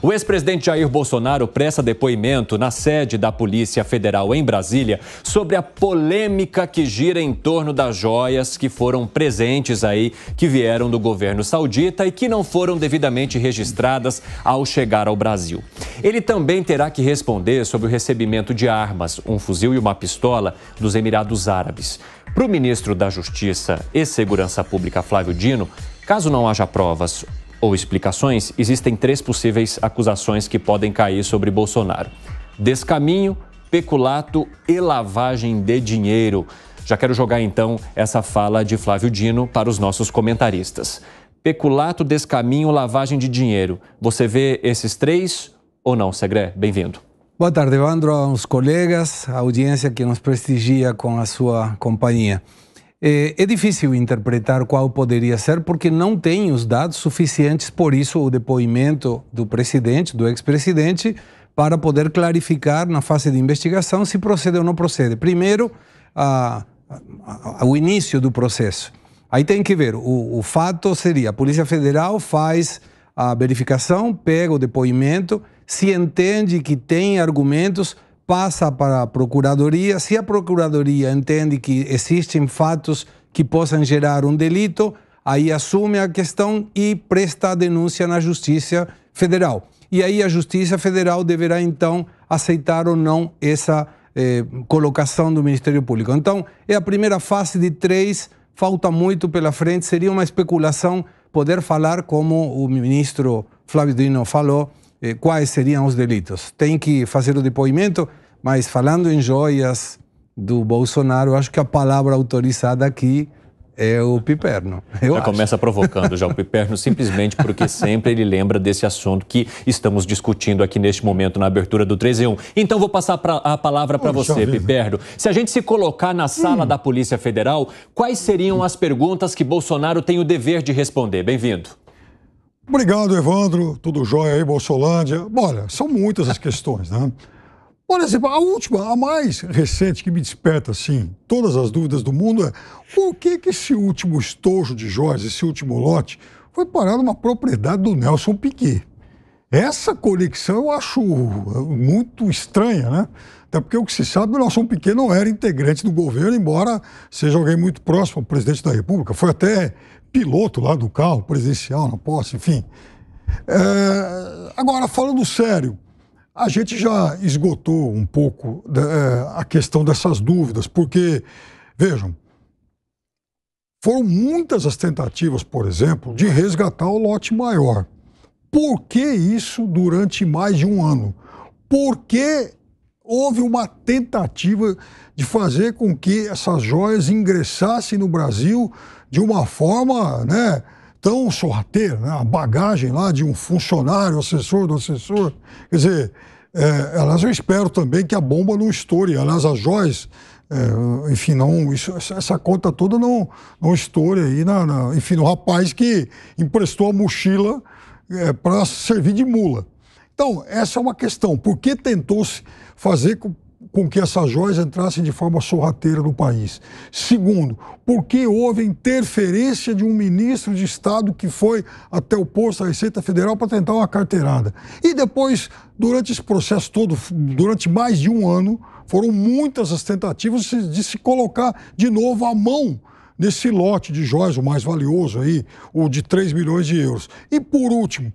O ex-presidente Jair Bolsonaro presta depoimento na sede da Polícia Federal em Brasília sobre a polêmica que gira em torno das joias que foram presentes aí, que vieram do governo saudita e que não foram devidamente registradas ao chegar ao Brasil. Ele também terá que responder sobre o recebimento de armas, um fuzil e uma pistola dos Emirados Árabes. Para o ministro da Justiça e Segurança Pública, Flávio Dino, caso não haja provas ou explicações, existem 3 possíveis acusações que podem cair sobre Bolsonaro: descaminho, peculato e lavagem de dinheiro. Já quero jogar então essa fala de Flávio Dino para os nossos comentaristas. Peculato, descaminho, lavagem de dinheiro. Você vê esses 3 ou não, Segré? Bem-vindo. Boa tarde, Evandro, aos colegas, à audiência que nos prestigia com a sua companhia. É difícil interpretar qual poderia ser, porque não tem os dados suficientes, por isso o depoimento do presidente, do ex-presidente, para poder clarificar na fase de investigação se procede ou não procede. Primeiro, o início do processo. Aí tem que ver, o fato seria, a Polícia Federal faz a verificação, pega o depoimento, se entende que tem argumentos, passa para a Procuradoria. Se a Procuradoria entende que existem fatos que possam gerar um delito, aí assume a questão e presta a denúncia na Justiça Federal. E aí a Justiça Federal deverá, então, aceitar ou não essa colocação do Ministério Público. Então, é a primeira fase de 3, falta muito pela frente, seria uma especulação poder falar, como o ministro Flávio Dino falou, quais seriam os delitos. Tem que fazer o depoimento, mas falando em joias do Bolsonaro, acho que a palavra autorizada aqui é o piperno. Já começa provocando já o piperno, simplesmente porque sempre ele lembra desse assunto que estamos discutindo aqui neste momento na abertura do 3 em 1. Então vou passar a palavra para você, Piperno. Se a gente se colocar na sala da Polícia Federal, quais seriam as perguntas que Bolsonaro tem o dever de responder? Bem-vindo. Obrigado, Evandro. Tudo jóia aí, Bolsolândia. Olha, são muitas as questões, né? Por exemplo, a última, a mais recente que me desperta, assim, todas as dúvidas do mundo é por que esse último estojo de joias, esse último lote, foi parar numa propriedade do Nelson Piquet. Essa conexão eu acho muito estranha, né? Até porque o que se sabe, o Nelson Piquet não era integrante do governo, embora seja alguém muito próximo ao presidente da República. Foi até piloto lá do carro presidencial na posse, enfim. Agora, falando sério, a gente já esgotou um pouco a questão dessas dúvidas, porque, vejam, foram muitas as tentativas, por exemplo, de resgatar o lote maior. Por que isso durante mais de um ano? Por que houve uma tentativa de fazer com que essas joias ingressassem no Brasil de uma forma, né, tão sorrateira, né? A bagagem lá de um funcionário, assessor do assessor. Quer dizer, aliás, eu espero também que a bomba não estoure. Aliás, as joias, enfim, não, essa conta toda não estoure aí, enfim, no rapaz que emprestou a mochila para servir de mula. Então, essa é uma questão. Por que tentou-se fazer com que essas joias entrassem de forma sorrateira no país? Segundo, por que houve interferência de um ministro de Estado que foi até o posto da Receita Federal para tentar uma carteirada? E depois, durante esse processo todo, durante mais de um ano, foram muitas as tentativas de se colocar de novo a mão desse lote de joias, o mais valioso aí, o de 3 milhões de euros. E por último,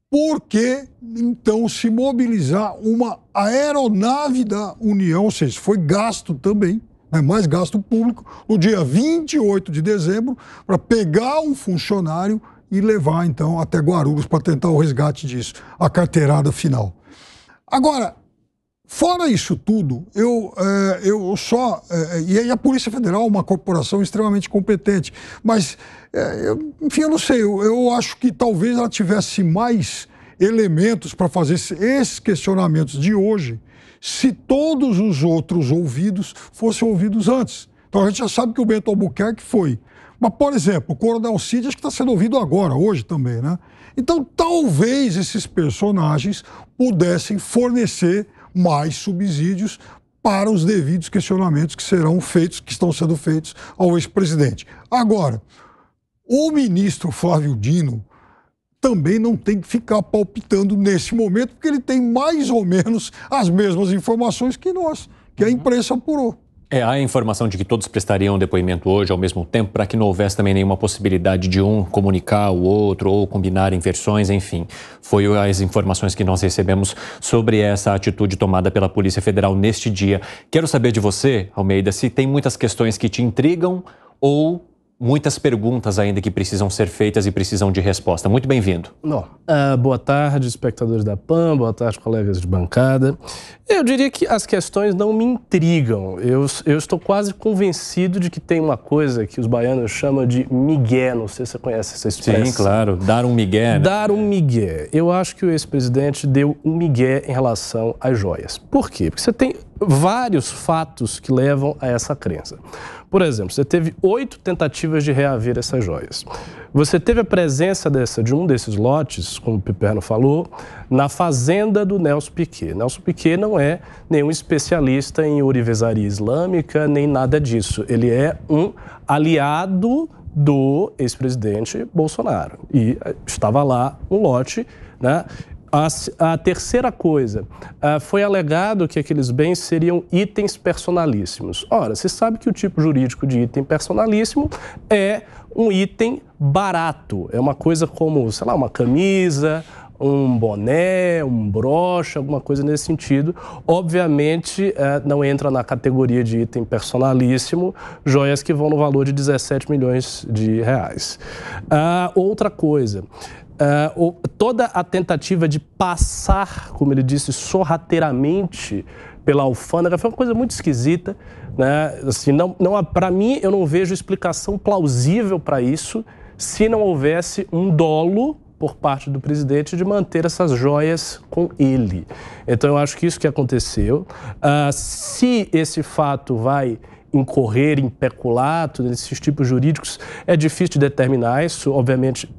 por que, então, se mobilizar uma aeronave da União, ou seja, foi gasto também, né, mais gasto público, no dia 28 de dezembro, para pegar um funcionário e levar, então, até Guarulhos para tentar o resgate disso, a carteirada final. Agora, fora isso tudo, e a Polícia Federal é uma corporação extremamente competente, mas, enfim, eu não sei, eu acho que talvez ela tivesse mais elementos para fazer esses questionamentos de hoje, se todos os outros ouvidos fossem ouvidos antes. Então a gente já sabe que o Bento Albuquerque foi. Mas, por exemplo, o Coronel Cid acho que está sendo ouvido agora, hoje também, né? Então talvez esses personagens pudessem fornecer mais subsídios para os devidos questionamentos que serão feitos, que estão sendo feitos ao ex-presidente. Agora, o ministro Flávio Dino também não tem que ficar palpitando nesse momento, porque ele tem mais ou menos as mesmas informações que nós, que a imprensa apurou. Há a informação de que todos prestariam depoimento hoje ao mesmo tempo, para que não houvesse também nenhuma possibilidade de um comunicar o outro ou combinarem versões, enfim. Foi as informações que nós recebemos sobre essa atitude tomada pela Polícia Federal neste dia. Quero saber de você, Almeida, se tem muitas questões que te intrigam ou muitas perguntas ainda que precisam ser feitas e precisam de resposta. Muito bem-vindo. Boa tarde, espectadores da PAN, boa tarde, colegas de bancada. Eu diria que as questões não me intrigam. Eu estou quase convencido de que tem uma coisa que os baianos chamam de migué. Não sei se você conhece essa expressão. Sim, claro. Dar um migué, né? Dar um migué. Eu acho que o ex-presidente deu um migué em relação às joias. Por quê? Porque você tem vários fatos que levam a essa crença. Por exemplo, você teve 8 tentativas de reaver essas joias. Você teve a presença de um desses lotes, como o Piperno falou, na fazenda do Nelson Piquet. Nelson Piquet não é nenhum especialista em ourivesaria islâmica, nem nada disso. Ele é um aliado do ex-presidente Bolsonaro. E estava lá um lote, né? A terceira coisa, foi alegado que aqueles bens seriam itens personalíssimos. Ora, você sabe que o tipo jurídico de item personalíssimo é um item barato. É uma coisa como, sei lá, uma camisa, um boné, um broche, alguma coisa nesse sentido. Obviamente, não entra na categoria de item personalíssimo, joias que vão no valor de 17 milhões de reais. Outra coisa... toda a tentativa de passar, como ele disse, sorrateiramente pela alfândega foi uma coisa muito esquisita, né? Assim, para mim, eu não vejo explicação plausível para isso se não houvesse um dolo por parte do presidente de manter essas joias com ele. Então, eu acho que isso que aconteceu. Se esse fato vai incorrer em peculato, nesses tipos jurídicos, é difícil de determinar isso, obviamente.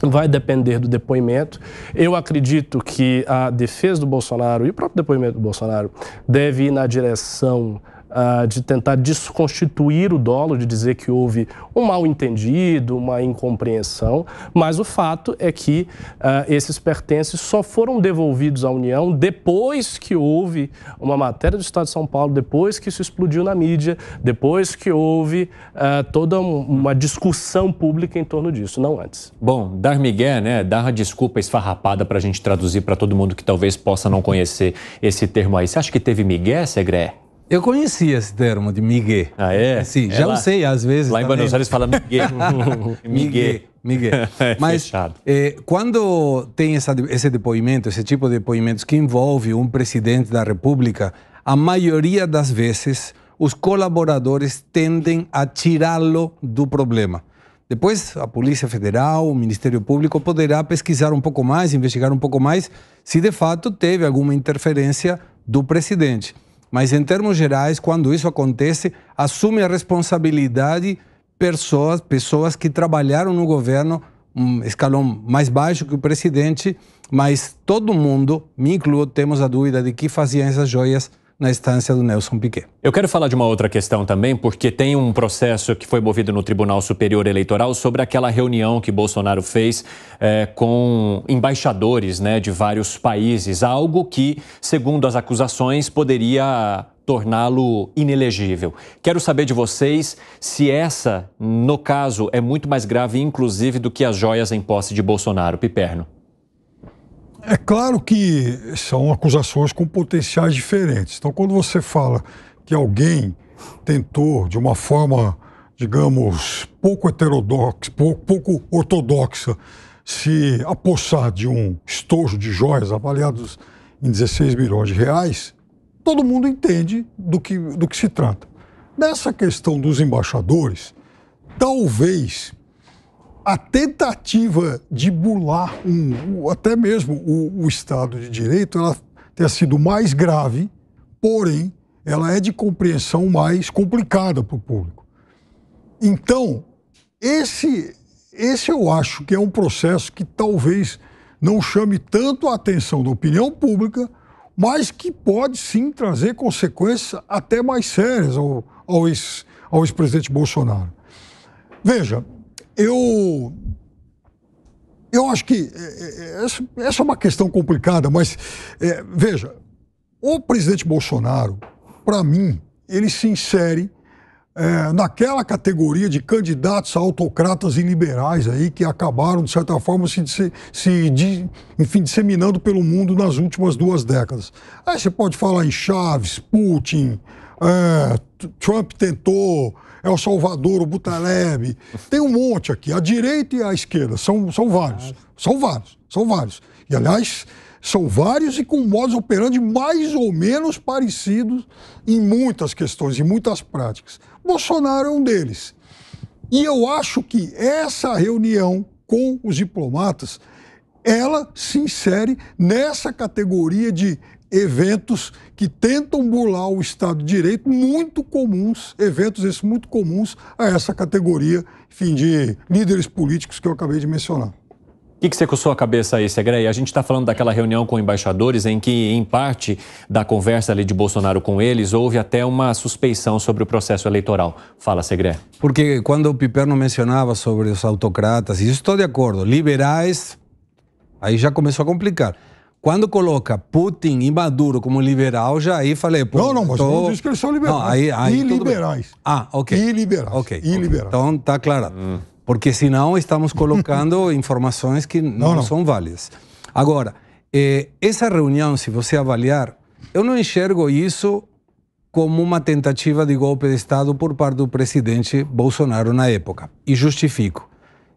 Vai depender do depoimento. Eu acredito que a defesa do Bolsonaro e o próprio depoimento do Bolsonaro deve ir na direção de tentar desconstituir o dolo, de dizer que houve um mal-entendido, uma incompreensão, mas o fato é que esses pertences só foram devolvidos à União depois que houve uma matéria do Estado de São Paulo, depois que isso explodiu na mídia, depois que houve toda uma discussão pública em torno disso, não antes. Bom, dar migué, né? Dar uma desculpa esfarrapada para a gente traduzir para todo mundo que talvez possa não conhecer esse termo aí. Você acha que teve migué, Segré? Eu conhecia esse termo de migué. Ah, é? Sim, já usei às vezes. Lá em Buenos Aires fala migué. Migué. Mas quando tem esse depoimento, esse tipo de depoimentos que envolve um presidente da República, a maioria das vezes os colaboradores tendem a tirá-lo do problema. Depois, a Polícia Federal, o Ministério Público poderá pesquisar um pouco mais, investigar um pouco mais, se de fato teve alguma interferência do presidente. Mas, em termos gerais, quando isso acontece, assume a responsabilidade pessoas que trabalharam no governo, um escalão mais baixo que o presidente, mas todo mundo, me incluo, temos a dúvida de que faziam essas joias na estância do Nelson Piquet. Eu quero falar de uma outra questão também, porque tem um processo que foi movido no Tribunal Superior Eleitoral sobre aquela reunião que Bolsonaro fez com embaixadores, né, de vários países, algo que, segundo as acusações, poderia torná-lo inelegível. Quero saber de vocês se essa, no caso, é muito mais grave, inclusive, do que as joias em posse de Bolsonaro. Piperno. É claro que são acusações com potenciais diferentes. Então, quando você fala que alguém tentou, de uma forma, digamos, pouco heterodoxa, pouco ortodoxa, se apossar de um estojo de joias avaliados em 16 milhões de reais, todo mundo entende do que se trata. Nessa questão dos embaixadores, talvez a tentativa de bular até mesmo o Estado de Direito, ela tenha sido mais grave, porém, ela é de compreensão mais complicada para o público. Então, esse eu acho que é um processo que talvez não chame tanto a atenção da opinião pública, mas que pode sim trazer consequências até mais sérias ao ex-presidente Bolsonaro. Veja, eu Eu acho que essa é uma questão complicada, mas veja, o presidente Bolsonaro, para mim, ele se insere naquela categoria de candidatos a autocratas e liberais aí que acabaram, de certa forma, enfim, disseminando pelo mundo nas últimas 2 décadas. Aí você pode falar em Chaves, Putin, Trump tentou, El Salvador, o Butaleb, tem um monte aqui, a direita e a esquerda, são vários. E, aliás, são vários e com modus operandi mais ou menos parecidos em muitas questões, em muitas práticas. Bolsonaro é um deles. E eu acho que essa reunião com os diplomatas, ela se insere nessa categoria de eventos que tentam burlar o Estado de Direito, muito comuns, eventos esses muito comuns a essa categoria, enfim, de líderes políticos que eu acabei de mencionar. O que você coçou a cabeça aí, Segré? A gente está falando daquela reunião com embaixadores em que, em parte da conversa ali de Bolsonaro com eles, houve até uma suspeição sobre o processo eleitoral. Fala, Segré. Porque quando o Piperno mencionava sobre os autocratas, e estou de acordo, liberais, aí já começou a complicar. Quando coloca Putin e Maduro como liberal, já aí falei... Pô, não, mas não diz que eles são liberais. Não, aí iliberais. Ok. Iliberais. Ok. Iliberais. Então, está claro. Porque senão estamos colocando informações que não são válidas. Agora, essa reunião, se você avaliar, eu não enxergo isso como uma tentativa de golpe de Estado por parte do presidente Bolsonaro na época. E justifico.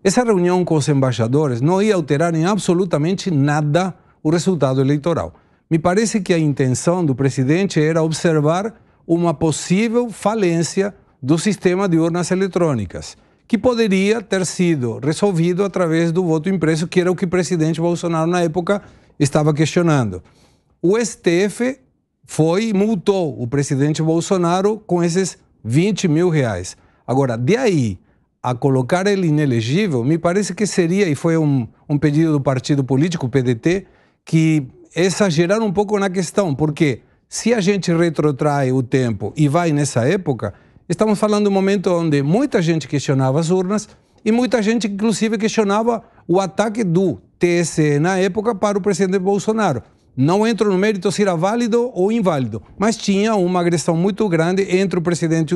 Essa reunião com os embaixadores não ia alterar em absolutamente nada o resultado eleitoral. Me parece que a intenção do presidente era observar uma possível falência do sistema de urnas eletrônicas, que poderia ter sido resolvido através do voto impresso, que era o que o presidente Bolsonaro, na época, estava questionando. O STF foi e multou o presidente Bolsonaro com esses R$20 mil. Agora, de aí a colocar ele inelegível, me parece que seria, e foi um pedido do partido político, o PDT, que exagerar um pouco na questão, porque se a gente retrotrai o tempo e vai nessa época, estamos falando de um momento onde muita gente questionava as urnas e muita gente, inclusive, questionava o ataque do TSE na época para o presidente Bolsonaro. Não entro no mérito se era válido ou inválido, mas tinha uma agressão muito grande entre o presidente e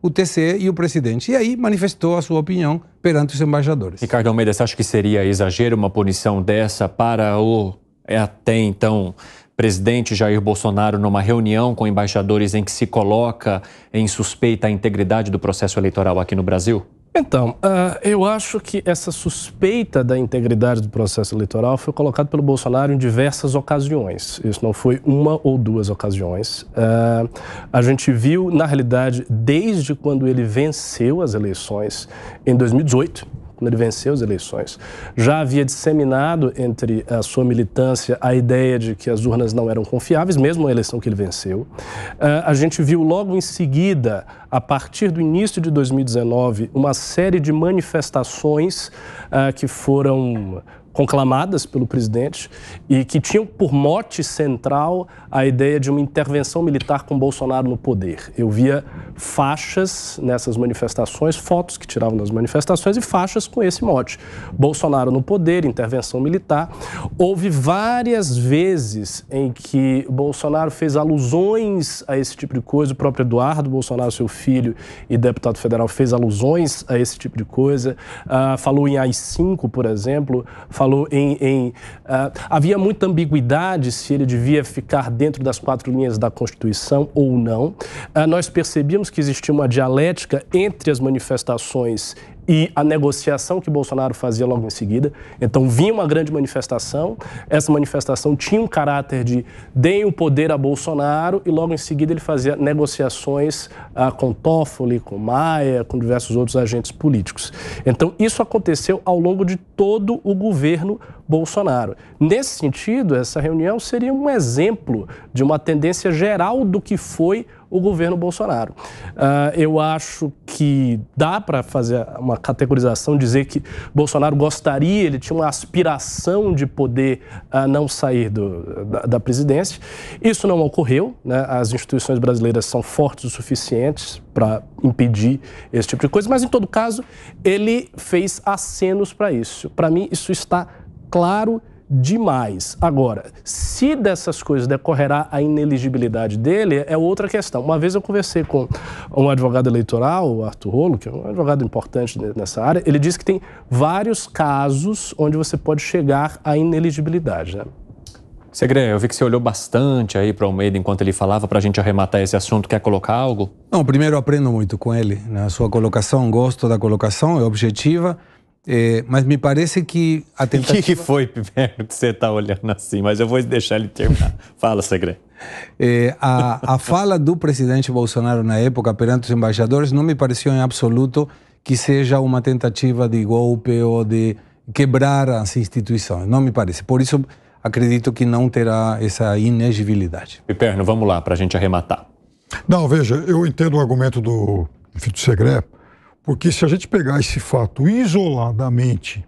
o TSE e o presidente. E aí manifestou a sua opinião perante os embaixadores. Ricardo Almeida, você acha que seria exagero uma punição dessa para o até então presidente Jair Bolsonaro numa reunião com embaixadores em que se coloca em suspeita a integridade do processo eleitoral aqui no Brasil? Então, eu acho que essa suspeita da integridade do processo eleitoral foi colocada pelo Bolsonaro em diversas ocasiões. Isso não foi uma ou 2 ocasiões. A gente viu, na realidade, desde quando ele venceu as eleições em 2018, quando ele venceu as eleições, já havia disseminado entre a sua militância a ideia de que as urnas não eram confiáveis, mesmo na eleição que ele venceu. A gente viu logo em seguida, a partir do início de 2019, uma série de manifestações que foram conclamadas pelo presidente e que tinham por mote central a ideia de uma intervenção militar com Bolsonaro no poder. Eu via faixas nessas manifestações, fotos que tiravam das manifestações e faixas com esse mote. Bolsonaro no poder, intervenção militar. Houve várias vezes em que Bolsonaro fez alusões a esse tipo de coisa. O próprio Eduardo Bolsonaro, seu filho e deputado federal, fez alusões a esse tipo de coisa. Falou em AI-5, por exemplo. Falou havia muita ambiguidade se ele devia ficar dentro das 4 linhas da Constituição ou não. Nós percebíamos que existia uma dialética entre as manifestações e a negociação que Bolsonaro fazia logo em seguida. Então, vinha uma grande manifestação, essa manifestação tinha um caráter de deem o poder a Bolsonaro e logo em seguida ele fazia negociações com Toffoli, com Maia, com diversos outros agentes políticos. Então, isso aconteceu ao longo de todo o governo Bolsonaro. Nesse sentido, essa reunião seria um exemplo de uma tendência geral do que foi o governo Bolsonaro. Eu acho que dá para fazer uma categorização, dizer que Bolsonaro gostaria, ele tinha uma aspiração de poder não sair da presidência. Isso não ocorreu, né? As instituições brasileiras são fortes o suficientes para impedir esse tipo de coisa, mas em todo caso, ele fez acenos para isso. Para mim, isso está claro demais. Agora, se dessas coisas decorrerá a ineligibilidade dele, é outra questão. Uma vez eu conversei com um advogado eleitoral, o Arthur Rolo, que é um advogado importante nessa área, ele disse que tem vários casos onde você pode chegar à ineligibilidade, né? Segre, eu vi que você olhou bastante aí para o Almeida enquanto ele falava, para a gente arrematar esse assunto. Quer colocar algo? Não, primeiro aprendo muito com ele, na sua colocação, gosto da colocação, é objetiva. Mas me parece que a tentativa... O que foi, Piperno, que você está olhando assim? Mas eu vou deixar ele terminar. Fala, Segre. A fala do presidente Bolsonaro na época perante os embaixadores não me pareceu em absoluto que seja uma tentativa de golpe ou de quebrar as instituições. Não me parece. Por isso, acredito que não terá essa inegibilidade. Piperno, vamos lá, para a gente arrematar. Não, veja, eu entendo o argumento do Segre, porque se a gente pegar esse fato isoladamente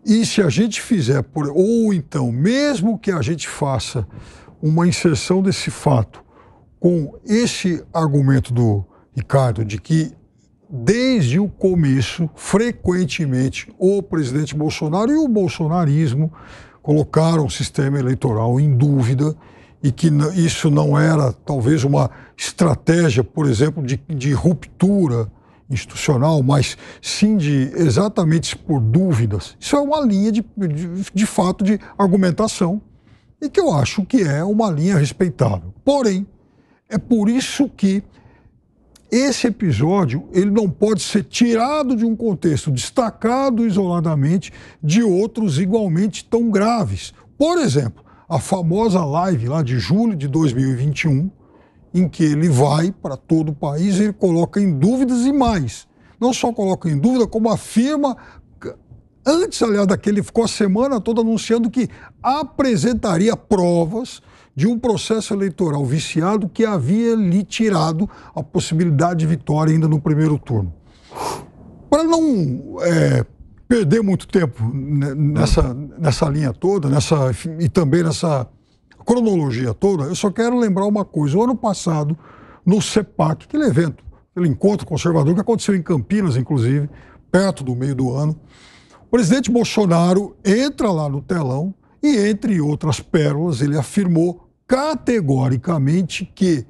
e se a gente fizer, ou então, mesmo que a gente faça uma inserção desse fato com esse argumento do Ricardo de que desde o começo, frequentemente, o presidente Bolsonaro e o bolsonarismo colocaram o sistema eleitoral em dúvida e que isso não era talvez uma estratégia, por exemplo, de ruptura institucional, mas sim de exatamente por dúvidas. Isso é uma linha de fato de argumentação e que eu acho que é uma linha respeitável. Porém, é por isso que esse episódio ele não pode ser tirado de um contexto, destacado isoladamente de outros igualmente tão graves. Por exemplo, a famosa live lá de julho de 2021, em que ele vai para todo o país e ele coloca em dúvidas e mais. Não só coloca em dúvida, como afirma, antes, aliás, daquele, ficou a semana toda anunciando que apresentaria provas de um processo eleitoral viciado que havia lhe tirado a possibilidade de vitória ainda no primeiro turno. Para não perder muito tempo nessa linha toda, e também nessa cronologia toda, eu só quero lembrar uma coisa. O ano passado, no CEPAC, aquele evento, aquele encontro conservador que aconteceu em Campinas, inclusive, perto do meio do ano, o presidente Bolsonaro entra lá no telão e, entre outras pérolas, ele afirmou categoricamente que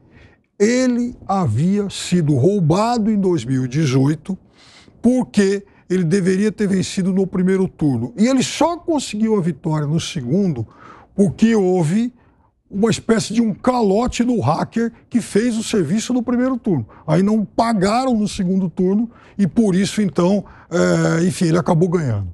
ele havia sido roubado em 2018 porque ele deveria ter vencido no primeiro turno. E ele só conseguiu a vitória no segundo porque houve uma espécie de um calote no hacker que fez o serviço no primeiro turno. Aí não pagaram no segundo turno e por isso, então, enfim, ele acabou ganhando.